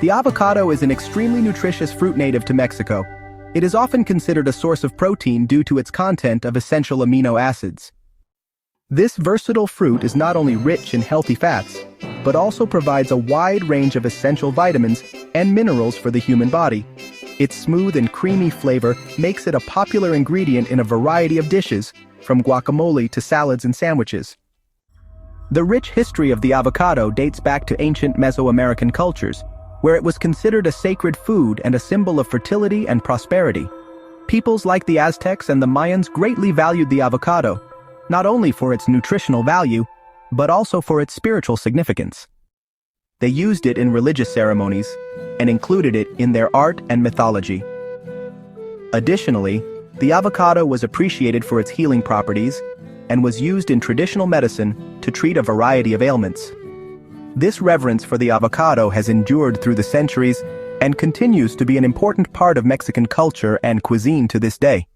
The avocado is an extremely nutritious fruit native to Mexico. It is often considered a source of protein due to its content of essential amino acids. This versatile fruit is not only rich in healthy fats, but also provides a wide range of essential vitamins and minerals for the human body. Its smooth and creamy flavor makes it a popular ingredient in a variety of dishes, from guacamole to salads and sandwiches. The rich history of the avocado dates back to ancient Mesoamerican cultures, where it was considered a sacred food and a symbol of fertility and prosperity. Peoples like the Aztecs and the Mayans greatly valued the avocado, not only for its nutritional value, but also for its spiritual significance. They used it in religious ceremonies and included it in their art and mythology. Additionally, the avocado was appreciated for its healing properties and was used in traditional medicine to treat a variety of ailments. This reverence for the avocado has endured through the centuries and continues to be an important part of Mexican culture and cuisine to this day.